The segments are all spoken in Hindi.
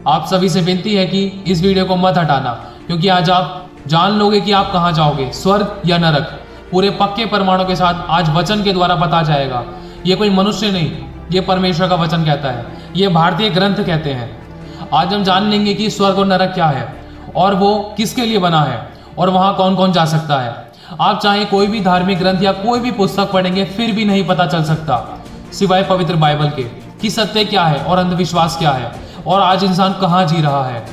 आप सभी से विनती है कि इस वीडियो को मत हटाना, क्योंकि आज आप जान लोगे कि आप कहाँ जाओगे, स्वर्ग या नरक। पूरे पक्के प्रमाणों के साथ आज वचन के द्वारा पता जाएगा। ये कोई मनुष्य नहीं, ये परमेश्वर का वचन कहता है, ये भारतीय ग्रंथ कहते हैं। आज हम जान लेंगे कि स्वर्ग और नरक क्या है और वो किसके लिए बना है और वहाँ कौन कौन जा सकता है। आप चाहे कोई भी धार्मिक ग्रंथ या कोई भी पुस्तक पढ़ेंगे, फिर भी नहीं पता चल सकता सिवाय पवित्र बाइबल के कि सत्य क्या है और अंधविश्वास क्या है और आज इंसान कहाँ जी रहा है।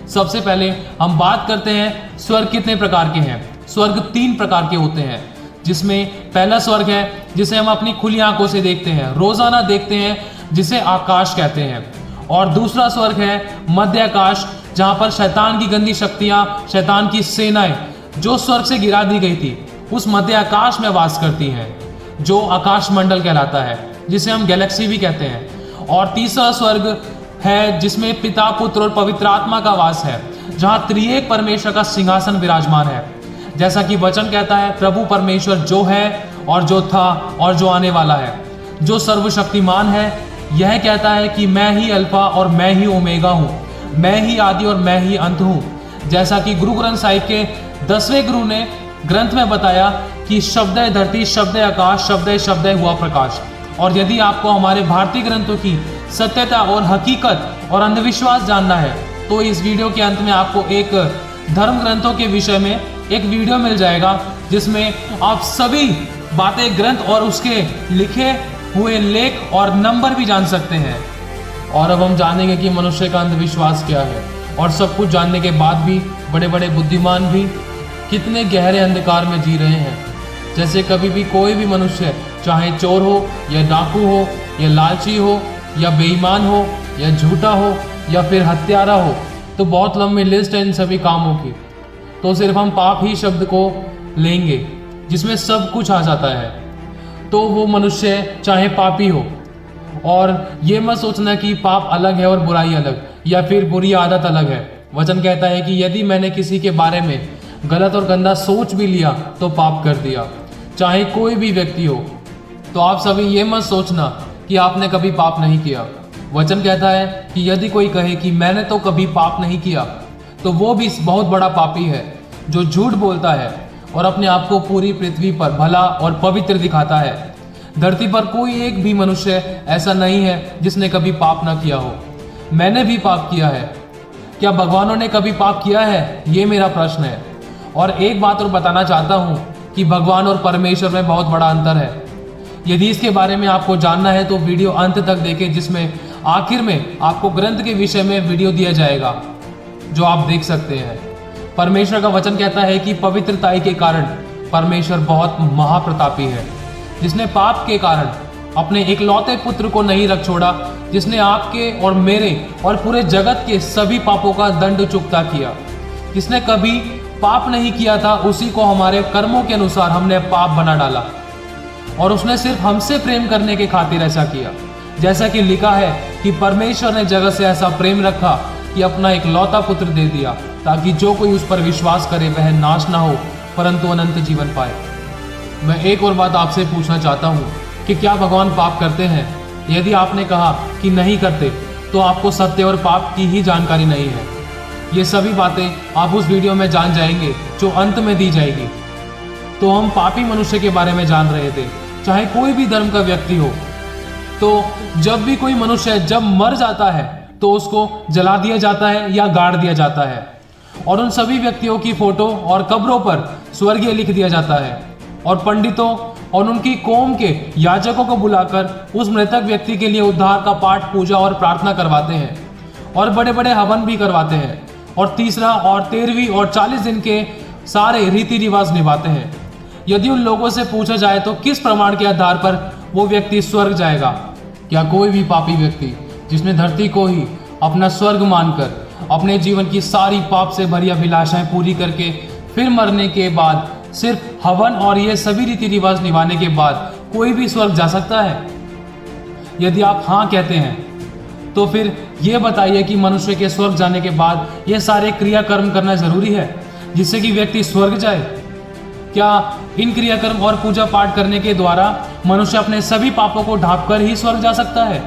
सबसे पहले हम बात करते हैं स्वर्ग कितने प्रकार के हैं। स्वर्ग 3 प्रकार के होते हैं, जिसमें पहला स्वर्ग है जिसे हम अपनी खुली आंखों से देखते हैं, रोजाना देखते हैं, जिसे आकाश कहते हैं। और दूसरा स्वर्ग है मध्य आकाश, जहां पर शैतान की गंदी शक्तियां, शैतान की सेनाएं जो स्वर्ग से गिरा दी गई थी उस मध्य आकाश में वास करती हैं, जो आकाश मंडल कहलाता है, जिसे हम गैलेक्सी भी कहते हैं। और तीसरा स्वर्ग है जिसमें पिता, पुत्र और पवित्र आत्मा का वास है, जहां त्रिएक परमेश्वर का सिंहासन विराजमान है। जैसा कि वचन कहता है, प्रभु परमेश्वर जो है और जो था और जो आने वाला है, जो सर्वशक्तिमान है, यह कहता है कि मैं ही अल्फा और मैं ही ओमेगा हूँ, मैं ही आदि और मैं ही अंत हूँ। जैसा कि गुरु ग्रंथ साहिब के 10वें गुरु ने ग्रंथ में बताया कि शब्द धरती, शब्द आकाश, शब्द हुआ प्रकाश। और यदि आपको हमारे भारतीय ग्रंथों की सत्यता और हकीकत और अंधविश्वास जानना है, तो इस वीडियो के अंत में आपको एक धर्म ग्रंथों के विषय में एक वीडियो मिल जाएगा, जिसमें आप सभी बातें ग्रंथ और उसके लिखे हुए लेख और नंबर भी जान सकते हैं। और अब हम जानेंगे कि मनुष्य का अंधविश्वास क्या है। और सब कुछ जानने के बाद भी बड़े बड़े बुद्धिमान भी कितने गहरे अंधकार में जी रहे हैं। जैसे कभी भी कोई भी मनुष्य, चाहे चोर हो या डाकू हो या लालची हो या बेईमान हो या झूठा हो या फिर हत्यारा हो, तो बहुत लंबी लिस्ट है इन सभी कामों की। तो सिर्फ हम पाप ही शब्द को लेंगे जिसमें सब कुछ आ जाता है, तो वो मनुष्य चाहे पापी हो। और ये मत सोचना कि पाप अलग है और बुराई अलग, या फिर बुरी आदत अलग है। वचन कहता है कि यदि मैंने किसी के बारे में गलत और गंदा सोच भी लिया तो पाप कर दिया, चाहे कोई भी व्यक्ति हो। तो आप सभी ये मत सोचना कि आपने कभी पाप नहीं किया। वचन कहता है कि यदि कोई कहे कि मैंने तो कभी पाप नहीं किया, तो वो भी बहुत बड़ा पापी है, जो झूठ बोलता है और अपने आप को पूरी पृथ्वी पर भला और पवित्र दिखाता है। धरती पर कोई एक भी मनुष्य ऐसा नहीं है जिसने कभी पाप ना किया हो। मैंने भी पाप किया है। क्या भगवानों ने कभी पाप किया है? ये मेरा प्रश्न है। और एक बात और बताना चाहता हूँ कि भगवान और परमेश्वर में बहुत बड़ा अंतर है। यदि इसके बारे में आपको जानना है तो वीडियो अंत तक देखें, जिसमें आखिर में आपको ग्रंथ के विषय में वीडियो दिया जाएगा, जो आप देख सकते हैं। परमेश्वर का वचन कहता है कि पवित्रता के कारण परमेश्वर बहुत महाप्रतापी है, जिसने पाप के कारण अपने इकलौते पुत्र को नहीं रख छोड़ा, जिसने आपके और मेरे और पूरे जगत के सभी पापों का दंड चुकता किया। जिसने कभी पाप नहीं किया था, उसी को हमारे कर्मों के अनुसार हमने पाप बना डाला, और उसने सिर्फ हमसे प्रेम करने के खातिर ऐसा किया। जैसा कि लिखा है कि परमेश्वर ने जगत से ऐसा प्रेम रखा कि अपना इकलौता पुत्र दे दिया, ताकि जो कोई उस पर विश्वास करे वह नाश ना हो परंतु अनंत जीवन पाए। मैं एक और बात आपसे पूछना चाहता हूँ कि क्या भगवान पाप करते हैं? यदि आपने कहा कि नहीं करते, तो आपको सत्य और पाप की ही जानकारी नहीं है। ये सभी बातें आप उस वीडियो में जान जाएंगे जो अंत में दी जाएगी। तो हम पापी मनुष्य के बारे में जान रहे थे, चाहे कोई भी धर्म का व्यक्ति हो। तो जब भी कोई मनुष्य जब मर जाता है तो उसको जला दिया जाता है या गाड़ दिया जाता है, और उन सभी व्यक्तियों की फोटो और कब्रों पर स्वर्गीय लिख दिया जाता है, और पंडितों और उनकी कौम के याजकों को बुलाकर उस मृतक व्यक्ति के लिए उद्धार का पाठ, पूजा और प्रार्थना करवाते हैं, और बड़े बड़े हवन भी करवाते हैं, और 3रा और 13वीं और 40 दिन के सारे रीति रिवाज निभाते हैं। यदि उन लोगों से पूछा जाए तो किस प्रमाण के आधार पर वो व्यक्ति स्वर्ग जाएगा? क्या कोई भी पापी व्यक्ति जिसने धरती को ही अपना स्वर्ग मानकर अपने जीवन की सारी पाप से भरी अभिलाषाएं पूरी करके फिर मरने के बाद सिर्फ हवन और ये सभी रीति रिवाज निभाने के बाद कोई भी स्वर्ग जा सकता है? यदि आप हाँ कहते हैं तो फिर ये बताइए कि मनुष्य के स्वर्ग जाने के बाद ये सारे क्रियाकर्म करना जरूरी है जिससे कि व्यक्ति स्वर्ग जाए? क्या इन क्रियाकर्म और पूजा पाठ करने के द्वारा मनुष्य अपने सभी पापों को ढांप कर ही स्वर्ग जा सकता है?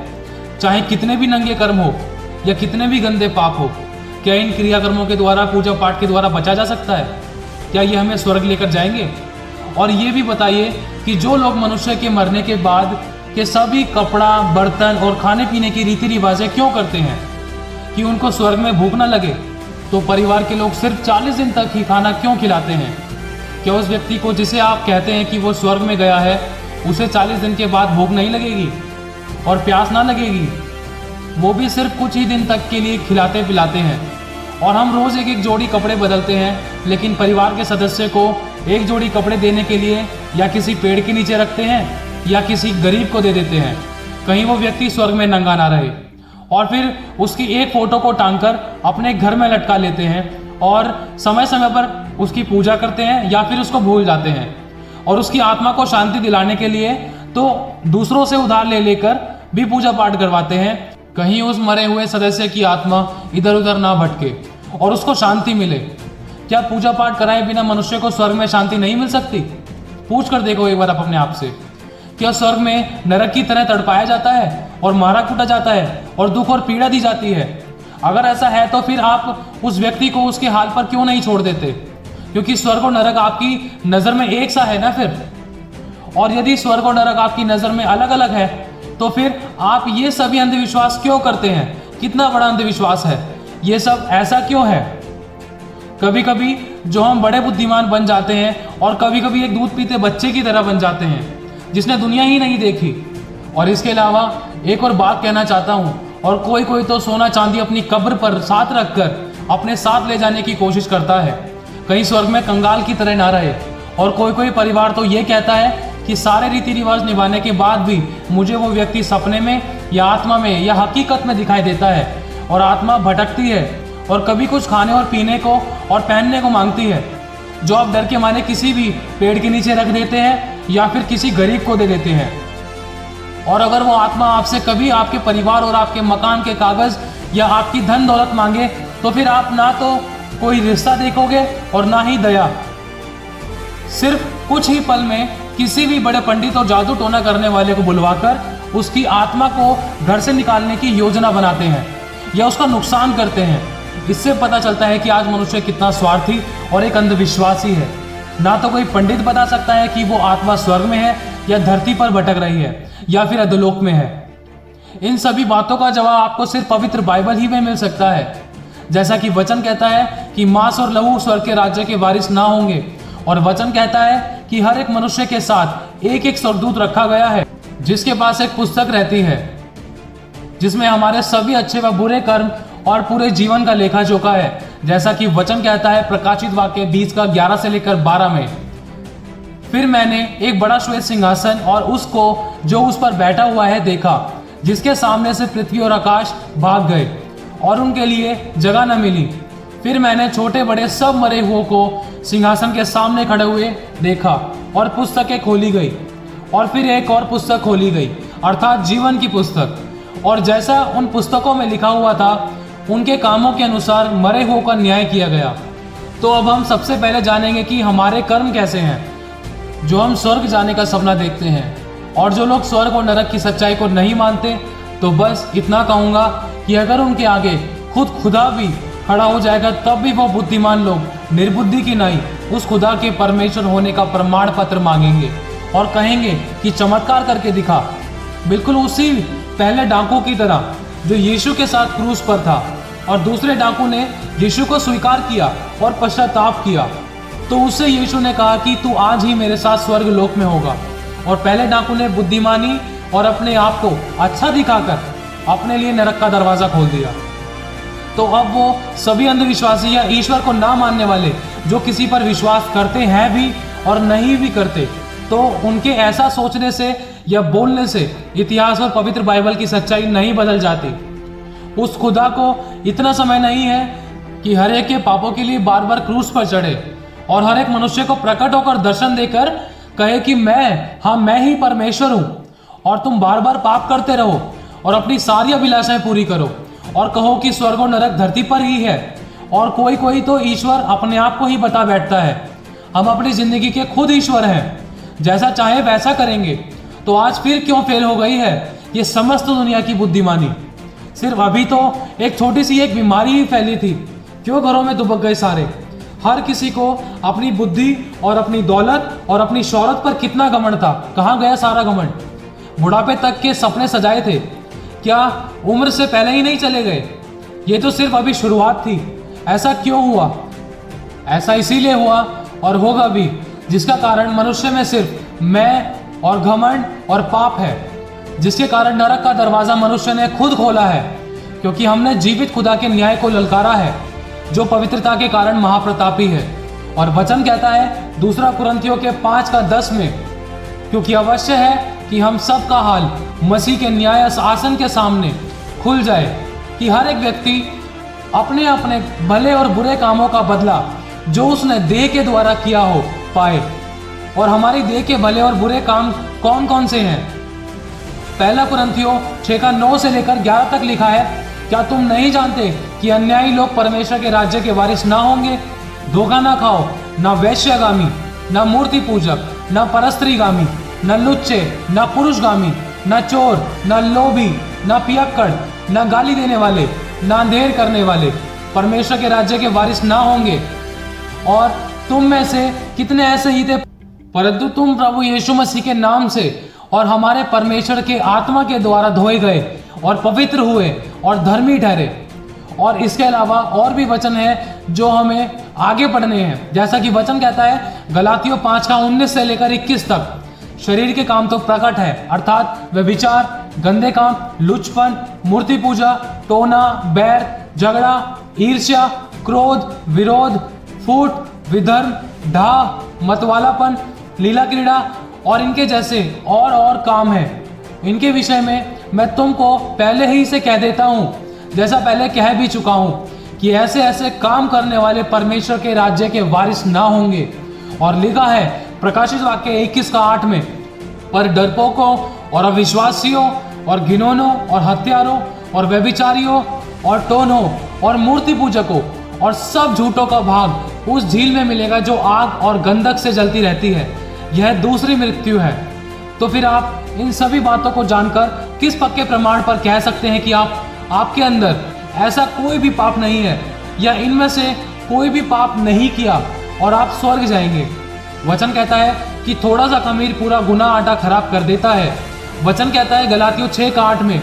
चाहे कितने भी नंगे कर्म हो, या कितने भी गंदे पाप हो, क्या इन क्रियाकर्मों के द्वारा, पूजा पाठ के द्वारा बचा जा सकता है? क्या ये हमें स्वर्ग लेकर जाएंगे? और ये भी बताइए कि जो लोग मनुष्य के मरने के बाद के सभी कपड़ा, बर्तन और खाने पीने की रीति रिवाजें क्यों करते हैं कि उनको स्वर्ग में भूख न लगे, तो परिवार के लोग सिर्फ 40 दिन तक ही खाना क्यों खिलाते हैं? क्या उस व्यक्ति को जिसे आप कहते हैं कि वो स्वर्ग में गया है, उसे 40 दिन के बाद भूख नहीं लगेगी और प्यास ना लगेगी? वो भी सिर्फ कुछ ही दिन तक के लिए खिलाते पिलाते हैं। और हम रोज़ एक एक जोड़ी कपड़े बदलते हैं, लेकिन परिवार के सदस्य को एक जोड़ी कपड़े देने के लिए या किसी पेड़ के नीचे रखते हैं या किसी गरीब को दे देते हैं, कहीं वो व्यक्ति स्वर्ग में नंगा ना रहे। और फिर उसकी एक फोटो को टांगकर अपने घर में लटका लेते हैं और समय समय पर उसकी पूजा करते हैं या फिर उसको भूल जाते हैं। और उसकी आत्मा को शांति दिलाने के लिए तो दूसरों से उधार ले लेकर भी पूजा पाठ करवाते हैं, कहीं उस मरे हुए सदस्य की आत्मा इधर उधर ना भटके और उसको शांति मिले। क्या पूजा पाठ कराए बिना मनुष्य को स्वर्ग में शांति नहीं मिल सकती? पूछ कर देखो एक बार आप अपने आप से। क्या स्वर्ग में नरक की तरह तड़पाया जाता है और मारा कूटा जाता है और दुख और पीड़ा दी जाती है? अगर ऐसा है तो फिर आप उस व्यक्ति को उसके हाल पर क्यों नहीं छोड़ देते? क्योंकि स्वर्ग और नरक आपकी नज़र में एक सा है ना फिर। और यदि स्वर्ग और नरक आपकी नज़र में अलग अलग है तो फिर आप ये सभी अंधविश्वास क्यों करते हैं? कितना बड़ा अंधविश्वास है ये सब, ऐसा क्यों है? कभी कभी जो हम बड़े बुद्धिमान बन जाते हैं और कभी कभी एक दूध पीते बच्चे की तरह बन जाते हैं जिसने दुनिया ही नहीं देखी। और इसके अलावा एक और बात कहना चाहता हूँ, और कोई कोई तो सोना चांदी अपनी कब्र पर साथ रखकर अपने साथ ले जाने की कोशिश करता है, कहीं स्वर्ग में कंगाल की तरह ना रहे। और कोई कोई परिवार तो ये कहता है कि सारे रीति रिवाज निभाने के बाद भी मुझे वो व्यक्ति सपने में या आत्मा में या हकीकत में दिखाई देता है, और आत्मा भटकती है और कभी कुछ खाने और पीने को और पहनने को मांगती है, जो आप डर के मारे किसी भी पेड़ के नीचे रख देते हैं या फिर किसी गरीब को दे देते हैं। और अगर वो आत्मा आपसे कभी आपके परिवार और आपके मकान के कागज या आपकी धन दौलत मांगे तो फिर आप ना तो कोई रिश्ता देखोगे और ना ही दया। सिर्फ कुछ ही पल में किसी भी बड़े पंडित और जादू टोना करने वाले को बुलवाकर उसकी आत्मा को घर से निकालने की योजना बनाते हैं या उसका नुकसान करते हैं। इससे पता चलता है कि आज मनुष्य कितना स्वार्थी और एक अंधविश्वासी है। ना तो कोई पंडित बता सकता है कि वो आत्मा स्वर्ग में है या धरती पर भटक रही है या फिर अधोलोक में है। इन सभी बातों का जवाब आपको सिर्फ पवित्र बाइबल ही में मिल सकता है। जैसा कि वचन कहता है कि मांस और लहू स्वर्ग के राज्य के वारिस ना होंगे, और वचन कहता है कि हर एक मनुष्य के साथ एक एक स्वर्गदूत रखा गया है जिसके पास एक पुस्तक रहती है जिसमें हमारे सभी अच्छे व बुरे कर्म और पूरे जीवन का लेखा जोखा है। जैसा कि वचन कहता है प्रकाशित वाक्य 20 का 11 से लेकर 12 में, फिर मैंने एक बड़ा श्वेत सिंहासन और उसको जो उस पर बैठा हुआ है देखा, जिसके सामने से पृथ्वी और आकाश भाग गए और उनके लिए जगह न मिली। फिर मैंने छोटे बड़े सब मरे हुओं को सिंहासन के सामने खड़े हुए देखा और पुस्तकें खोली गई, और फिर एक और पुस्तक खोली गई अर्थात जीवन की पुस्तक, और जैसा उन पुस्तकों में लिखा हुआ था उनके कामों के अनुसार मरे हुओं का न्याय किया गया। तो अब हम सबसे पहले जानेंगे कि हमारे कर्म कैसे हैं जो हम स्वर्ग जाने का सपना देखते हैं। और जो लोग स्वर्ग और नरक की सच्चाई को नहीं मानते, तो बस इतना कहूँगा कि अगर उनके आगे खुद खुदा भी खड़ा हो जाएगा तब भी वो बुद्धिमान लोग निर्बुद्धि की नहीं उस खुदा के परमेश्वर होने का प्रमाण पत्र मांगेंगे और कहेंगे कि चमत्कार करके दिखा, बिल्कुल उसी पहले डाकू की तरह जो यीशु के साथ क्रूस पर था और दूसरे डाकू ने यीशु को स्वीकार किया और पश्चाताप किया। तो उससे यीशु ने कहा कि तू आज ही मेरे साथ स्वर्ग लोक में होगा। और पहले डाकू ने बुद्धिमानी और अपने आप को अच्छा दिखाकर अपने लिए नरक का दरवाजा खोल दिया। तो अब वो सभी अंधविश्वासी या ईश्वर को ना मानने वाले जो किसी पर विश्वास करते हैं भी और नहीं भी करते, तो उनके ऐसा सोचने से या बोलने से इतिहास और पवित्र बाइबल की सच्चाई नहीं बदल जाती। उस खुदा को इतना समय नहीं है कि हर एक के पापों के लिए बार बार क्रूस पर चढ़े और हर एक मनुष्य को प्रकट होकर दर्शन देकर कहे कि मैं ही परमेश्वर हूँ, और तुम बार बार पाप करते रहो और अपनी सारी अभिलाषाएं पूरी करो और कहो कि स्वर्ग और नरक धरती पर ही है। और कोई कोई तो ईश्वर अपने आप को ही बता बैठता है, हम अपनी जिंदगी के खुद ईश्वर हैं, जैसा चाहे वैसा करेंगे। तो आज फिर क्यों फेल हो गई है ये समस्त दुनिया की बुद्धिमानी? सिर्फ अभी तो एक छोटी सी एक बीमारी ही फैली थी, क्यों घरों में दुबक गए सारे। हर किसी को अपनी बुद्धि और अपनी दौलत और अपनी शोहरत पर कितना घमंड था, कहाँ गया सारा घमंड। बुढ़ापे तक के सपने सजाए थे, क्या उम्र से पहले ही नहीं चले गए। ये तो सिर्फ अभी शुरुआत थी। ऐसा क्यों हुआ? ऐसा इसीलिए हुआ और होगा भी, जिसका कारण मनुष्य में सिर्फ मैं और घमंड और पाप है, जिसके कारण नरक का दरवाजा मनुष्य ने खुद खोला है, क्योंकि हमने जीवित खुदा के न्याय को ललकारा है, जो पवित्रता के कारण महाप्रतापी है। और वचन कहता है 2 कुरिन्थियों के 5:10 में, क्योंकि अवश्य है कि हम सब का हाल मसीह के न्याय आसन के सामने खुल जाए, कि हर एक व्यक्ति अपने अपने भले और बुरे कामों का बदला जो उसने देह के द्वारा किया हो पाए। और हमारी देह के भले और बुरे काम कौन कौन से हैं? 1 कुरिन्थियों 6:9 से लेकर 11 तक लिखा है, क्या तुम नहीं जानते कि अन्यायी लोग परमेश्वर के राज्य के वारिस ना होंगे? धोखा ना खाओ, ना वैश्यगामी, ना मूर्ति पूजक, ना परस्त्रीगामी, न लुच्चे, न पुरुषगामी, न चोर, न लोभी, न पियक्कड़, न गाली देने वाले, न अंधेर करने वाले परमेश्वर के राज्य के वारिस ना होंगे। और तुम में से कितने ऐसे ही थे, परंतु तुम प्रभु यीशु मसीह के नाम से और हमारे परमेश्वर के आत्मा के द्वारा धोए गए और पवित्र हुए और धर्मी ठहरे। और इसके अलावा और भी वचन है जो हमें आगे पढ़ने हैं, जैसा कि वचन कहता है गलातियों 5:19 से लेकर 21 तक, शरीर के काम तो प्रकट है, अर्थात व्यभिचार, गंदे काम, लुचपन, मूर्ति पूजा, टोना, बैर, झगड़ा, ईर्ष्या, क्रोध, विरोध, फूट, विधर्म, ढाह, मतवालापन, लीला क्रीड़ा और इनके जैसे और काम है। इनके विषय में मैं तुमको पहले ही से कह देता हूँ, जैसा पहले कह भी चुका हूँ, कि ऐसे ऐसे काम करने वाले परमेश्वर के राज्य के वारिस ना होंगे। और लिखा है प्रकाशित वाक्य 21:8 में, पर डरपोकों और अविश्वासियों और घिनौनों और हत्यारों और व्यभिचारियों और टोनों और मूर्ति पूजकों और सब झूठों का भाग उस झील में मिलेगा जो आग और गंधक से जलती रहती है। यह दूसरी मृत्यु है। तो फिर आप इन सभी बातों को जानकर किस पक्के प्रमाण पर कह सकते हैं कि आपके अंदर ऐसा कोई भी पाप नहीं है, या इनमें से कोई भी पाप नहीं किया और आप स्वर्ग जाएंगे? वचन कहता है कि थोड़ा सा खमीर पूरा गुना आटा खराब कर देता है। वचन कहता है गलातियों 6:8 में,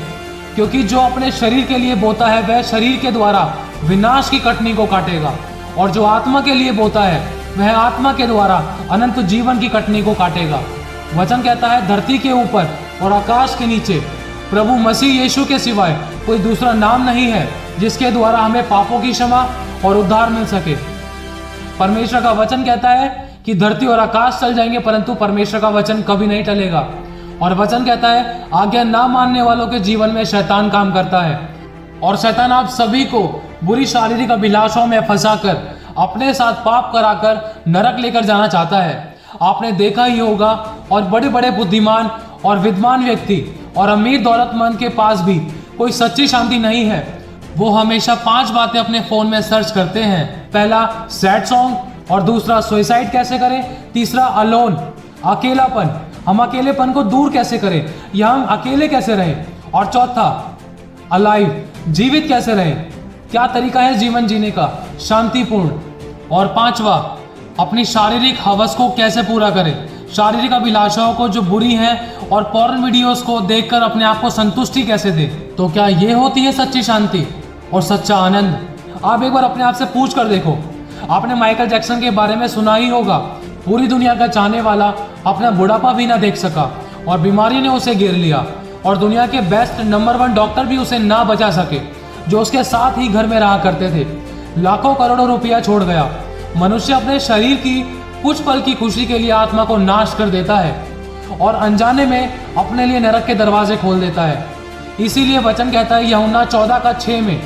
क्योंकि जो अपने शरीर के लिए बोता है वह शरीर के द्वारा विनाश की कटनी को काटेगा, और जो आत्मा के लिए बोता है वह आत्मा के द्वारा अनंत जीवन की कटनी को काटेगा। वचन कहता है धरती के ऊपर और आकाश के नीचे प्रभु मसीह यीशु के सिवाय कोई दूसरा नाम नहीं है जिसके द्वारा हमें पापों की क्षमा और उद्धार मिल सके। परमेश्वर का वचन कहता है कि धरती और आकाश चल जाएंगे परंतु परमेश्वर का वचन कभी नहीं टलेगा। और वचन कहता है आज्ञा ना मानने वालों के जीवन में शैतान काम करता है, और शैतान आप सभी को बुरी शारीरिक अभिलाषाओं में फंसाकर अपने साथ पाप कराकर नरक लेकर जाना चाहता है। आपने देखा ही होगा, और बड़े बड़े बुद्धिमान और विद्वान व्यक्ति और अमीर दौलतमंद के पास भी कोई सच्ची शांति नहीं है। वो हमेशा 5 बातें अपने फोन में सर्च करते हैं। पहला सैड सॉन्ग, और दूसरा सुसाइड कैसे करें, तीसरा अलोन अकेलापन, हम अकेलेपन को दूर कैसे करें या हम अकेले कैसे रहें, और चौथा अलाइव जीवित कैसे रहें, क्या तरीका है जीवन जीने का शांतिपूर्ण, और 5वां अपनी शारीरिक हवस को कैसे पूरा करें, शारीरिक अभिलाषाओं को जो बुरी हैं और पॉर्न वीडियोस को देखकर अपने आप को संतुष्टि कैसे दें। तो क्या ये होती है सच्ची शांति और सच्चा आनंद? आप एक बार अपने आप से पूछ कर देखो। आपने माइकल जैक्सन के बारे में सुना ही होगा, पूरी दुनिया का चाहने वाला अपना बुढ़ापा भी ना देख सका और बीमारी ने उसे घेर लिया, और दुनिया के बेस्ट नंबर 1 डॉक्टर भी उसे ना बचा सके जो उसके साथ ही घर में रहा करते थे। लाखों करोड़ों रुपया छोड़ गया। मनुष्य अपने शरीर की कुछ पल की खुशी के लिए आत्मा को नाश कर देता है और अनजाने में अपने लिए नरक के दरवाजे खोल देता है। इसीलिए वचन कहता है यूहन्ना 14:6 में,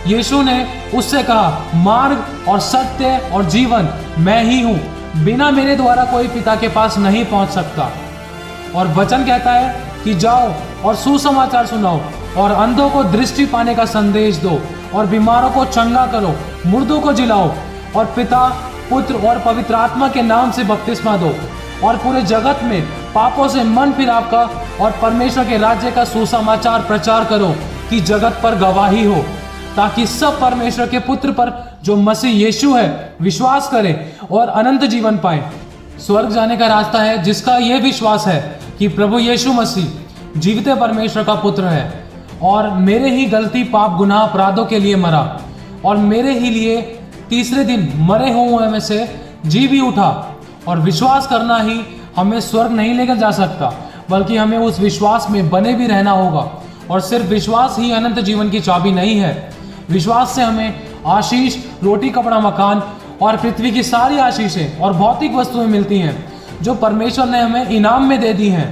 यीशु ने उससे कहा मार्ग और सत्य और जीवन मैं ही हूँ, बिना मेरे द्वारा कोई पिता के पास नहीं पहुँच सकता। और वचन कहता है कि जाओ और सुसमाचार सुनाओ और अंधों को दृष्टि पाने का संदेश दो और बीमारों को चंगा करो, मुर्दों को जिलाओ और पिता, पुत्र और पवित्र आत्मा के नाम से बपतिस्मा दो, और पूरे जगत में पापों से मन फिराव का और परमेश्वर के राज्य का सुसमाचार प्रचार करो। की जगत पर गवाही हो, ताकि सब परमेश्वर के पुत्र पर जो मसीह यीशु है विश्वास करे और अनंत जीवन पाए। स्वर्ग जाने का रास्ता है जिसका यह विश्वास है कि प्रभु यीशु मसीह जीवित परमेश्वर का पुत्र है और मेरे ही गलती पाप गुनाह अपराधों के लिए मरा और मेरे ही लिए तीसरे दिन मरे हुए में से जी भी उठा। और विश्वास करना ही हमें स्वर्ग नहीं लेकर जा सकता, बल्कि हमें उस विश्वास में बने भी रहना होगा। और सिर्फ विश्वास ही अनंत जीवन की चाबी नहीं है। विश्वास से हमें आशीष, रोटी, कपड़ा, मकान और पृथ्वी की सारी आशीषें और भौतिक वस्तुएं मिलती हैं जो परमेश्वर ने हमें इनाम में दे दी हैं।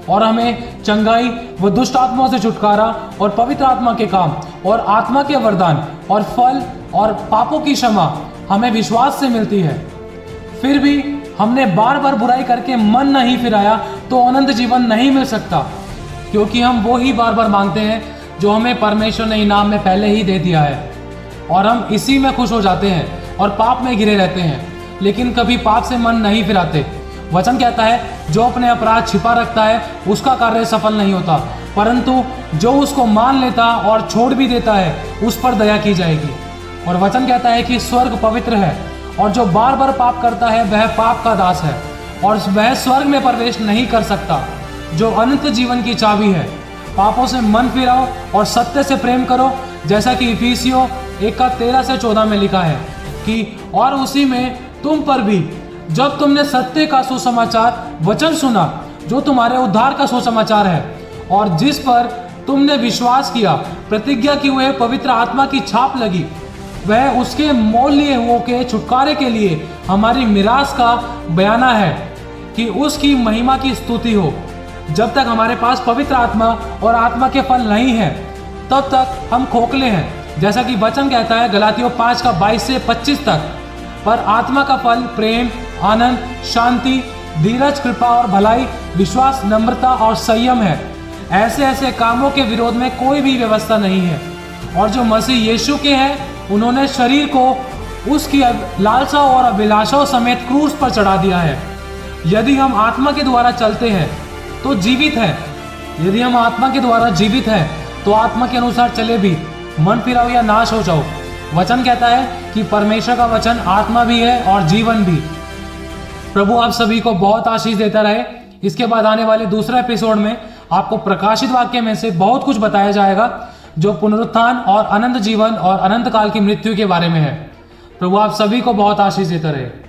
और हमें चंगाई व दुष्ट आत्माओं से छुटकारा और पवित्र आत्मा के काम और आत्मा के वरदान और फल और पापों की क्षमा हमें विश्वास से मिलती है। फिर भी हमने बार बार बुराई करके मन नहीं फिराया तो अनंत जीवन नहीं मिल सकता, क्योंकि हम वो ही बार बार मांगते हैं जो हमें परमेश्वर ने इनाम में पहले ही दे दिया है और हम इसी में खुश हो जाते हैं और पाप में घिरे रहते हैं, लेकिन कभी पाप से मन नहीं फिराते। वचन कहता है जो अपने अपराध छिपा रखता है उसका कार्य सफल नहीं होता, परंतु जो उसको मान लेता और छोड़ भी देता है उस पर दया की जाएगी। और वचन कहता है कि स्वर्ग पवित्र है और जो बार बार पाप करता है वह पाप का दास है और वह स्वर्ग में प्रवेश नहीं कर सकता, जो अनंत जीवन की चाबी है। पापों से मन फिराओ और सत्य से प्रेम करो, जैसा कि इफिसियों 1:13-14 में लिखा है कि और उसी में तुम पर भी जब तुमने सत्य का सुसमाचार वचन सुना, जो तुम्हारे उद्धार का सुसमाचार है, और जिस पर तुमने विश्वास किया, प्रतिज्ञा की हुए पवित्र आत्मा की छाप लगी, वह उसके मोल लिए हुओं के छुटकारे के लिए हमारी मिरास का बयाना है कि उसकी महिमा की स्तुति हो। जब तक हमारे पास पवित्र आत्मा और आत्मा के फल नहीं है तब तक हम खोखले हैं, जैसा कि वचन कहता है गलातियों 5:22-25 तक। पर आत्मा का फल प्रेम, आनंद, शांति, धीरज, कृपा और भलाई, विश्वास, नम्रता और संयम है। ऐसे ऐसे कामों के विरोध में कोई भी व्यवस्था नहीं है। और जो मसीह यीशु के हैं उन्होंने शरीर को उसकी लालसा और अभिलाषाओं समेत क्रूस पर चढ़ा दिया है। यदि हम आत्मा के द्वारा चलते हैं तो जीवित है, यदि हम आत्मा के द्वारा जीवित हैं तो आत्मा के अनुसार चले भी, मन फिराओ या नाश हो जाओ। वचन कहता है कि परमेश्वर का वचन आत्मा भी है और जीवन भी। प्रभु आप सभी को बहुत आशीष देता रहे। इसके बाद आने वाले दूसरे एपिसोड में आपको प्रकाशित वाक्य में से बहुत कुछ बताया जाएगा जो पुनरुत्थान और अनंत जीवन और अनंत काल की मृत्यु के बारे में है। प्रभु आप सभी को बहुत आशीष देता रहे।